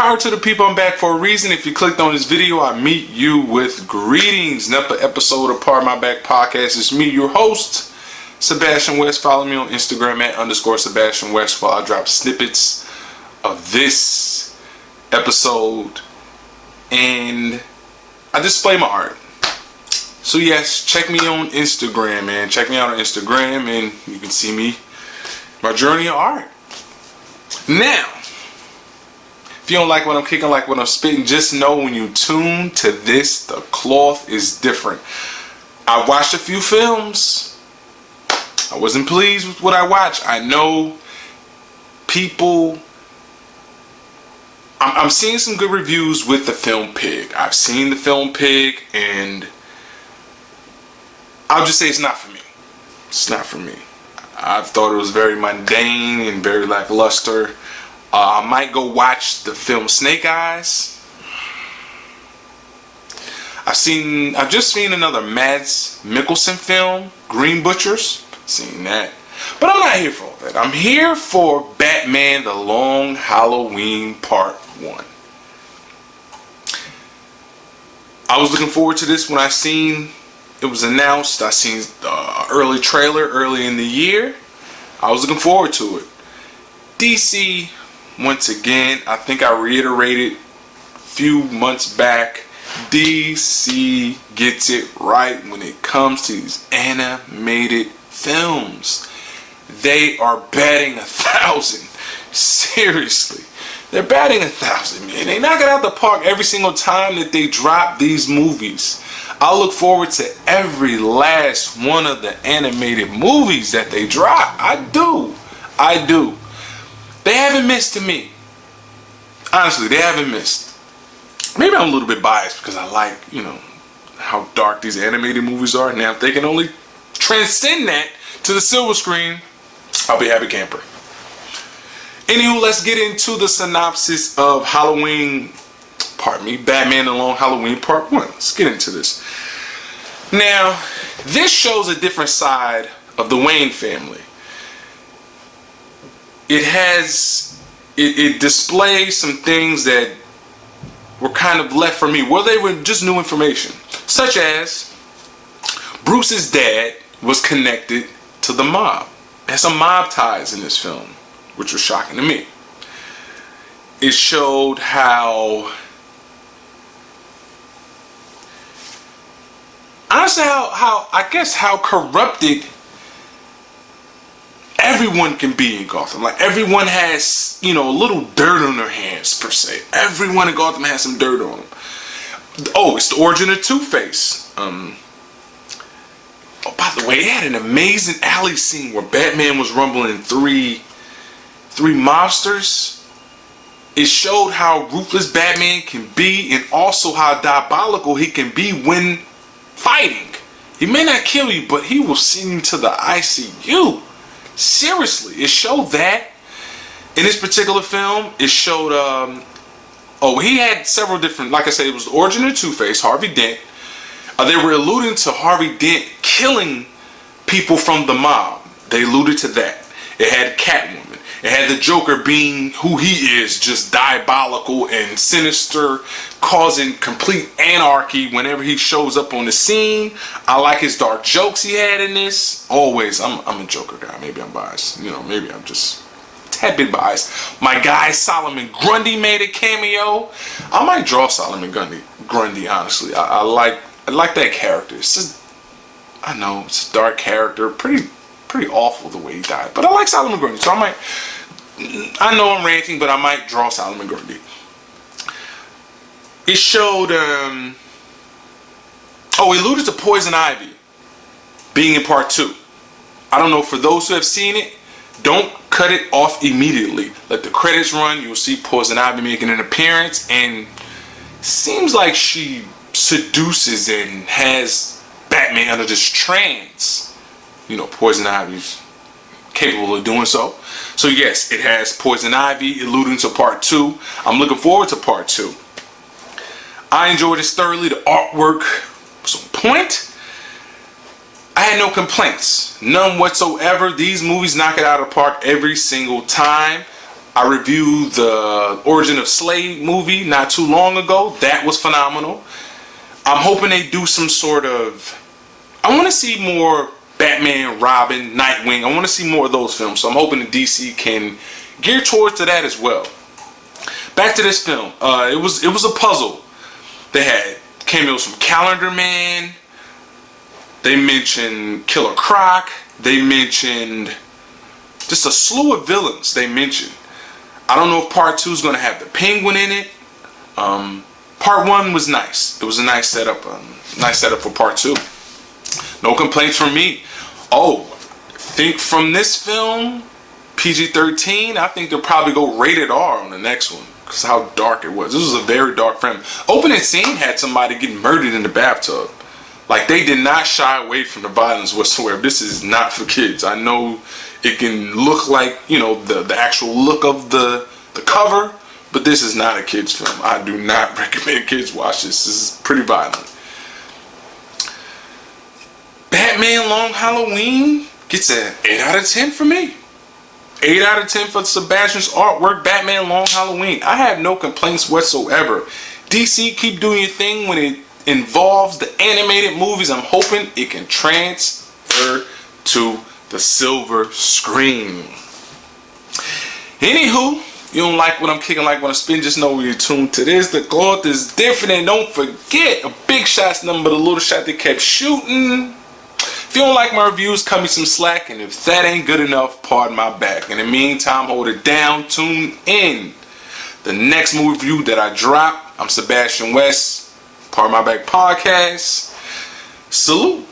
Power to the people, I'm back for a reason. If you clicked on this video, I meet you with greetings. Another episode of Part My Back Podcast. It's me, your host, Sebastian West. Follow me on Instagram at _Sebastian West while I drop snippets of this episode and I display my art. So yes, check me on Instagram, man. Check me out on Instagram and you can see me, my journey of art. Now, if you don't like what I'm kicking, like what I'm spitting, just know when you tune to this, the cloth is different. I watched a few films. I wasn't pleased with what I watched. I know people... I'm seeing some good reviews with the film Pig. I've seen the film Pig and I'll just say it's not for me. It's not for me. I thought it was very mundane and very lackluster. I might go watch the film Snake Eyes. I've just seen another Mads Mikkelsen film, Green Butchers. Seen that. But I'm not here for all that. I'm here for Batman The Long Halloween Part 1. I was looking forward to this when I seen it was announced. I seen the early trailer early in the year. I was looking forward to it. DC, once again, I think I reiterated a few months back, DC gets it right when it comes to these animated films. They are batting 1,000. Seriously. They're batting 1,000, man. They knock it out the park every single time that they drop these movies. I look forward to every last one of the animated movies that they drop. I do. They haven't missed to me. Honestly, they haven't missed. Maybe I'm a little bit biased because I like, how dark these animated movies are. Now, if they can only transcend that to the silver screen, I'll be a happy camper. Anywho, let's get into the synopsis of Batman The Long Halloween Part 1. Let's get into this. Now, this shows a different side of the Wayne family. It displays some things that were kind of left for me, where they were just new information, such as Bruce's dad was connected to the mob. There's some mob ties in this film, which was shocking to me. It showed how, honestly, how corrupted everyone can be in Gotham. Like, everyone has, a little dirt on their hands, per se. Everyone in Gotham has some dirt on them. Oh, it's the origin of Two-Face. Oh, by the way, it had an amazing alley scene where Batman was rumbling three mobsters. It showed how ruthless Batman can be and also how diabolical he can be when fighting. He may not kill you, but he will send you to the ICU. Seriously, it showed that. In this particular film, it showed, he had several different, like I said, it was the origin of Two-Face, Harvey Dent. They were alluding to Harvey Dent killing people from the mob. They alluded to that. It had Catwoman. It had the Joker being who he is, just diabolical and sinister, causing complete anarchy whenever he shows up on the scene. I like his dark jokes he had in this. Always, I'm a Joker guy. Maybe I'm biased. Maybe I'm just a tad bit biased. My guy Solomon Grundy made a cameo. I might draw Solomon Grundy, honestly. I like that character. It's just, I know it's a dark character, pretty awful the way he died. But I like Solomon Grundy, so I know I'm ranting, but I might draw Solomon Grundy. It showed, it alluded to Poison Ivy being in Part 2. I don't know, for those who have seen it, don't cut it off immediately. Let the credits run. You'll see Poison Ivy making an appearance, and seems like she seduces and has Batman under this trance. Poison Ivy's capable of doing so. So yes, it has Poison Ivy alluding to Part 2. I'm looking forward to Part 2. I enjoyed this thoroughly. The artwork was on point. I had no complaints. None whatsoever. These movies knock it out of the park every single time. I reviewed the Origin of Slade movie not too long ago. That was phenomenal. I'm hoping they do some sort of... I want to see more Batman, Robin, Nightwing. I want to see more of those films. So I'm hoping the DC can gear towards to that as well. Back to this film. It was a puzzle. They had cameos from Calendar Man. They mentioned Killer Croc. They mentioned just a slew of villains they mentioned. I don't know if part 2 is going to have the Penguin in it. Part 1 was nice. It was a nice setup. Nice setup for part 2. No complaints from me. Oh, I think from this film, PG-13, I think they'll probably go rated R on the next one. Because how dark it was. This was a very dark film. Opening scene had somebody getting murdered in the bathtub. Like, they did not shy away from the violence whatsoever. This is not for kids. I know it can look like, you know, the actual look of the cover, but this is not a kid's film. I do not recommend kids watch this. This is pretty violent. Batman Long Halloween gets an 8 out of 10 for me. 8 out of 10 for Sebastian's artwork, Batman Long Halloween. I have no complaints whatsoever. DC, keep doing your thing when it involves the animated movies. I'm hoping it can transfer to the silver screen. Anywho, you don't like what I'm kicking, like what I'm spinning, just know you're tuned to this. The cloth is different, and don't forget, a big shot's nothing but a little shot that kept shooting. If you don't like my reviews, cut me some slack, and if that ain't good enough, pardon my back. In the meantime, hold it down, tune in. The next movie review that I drop, I'm Sebastian West, Pardon My Back Podcast. Salute.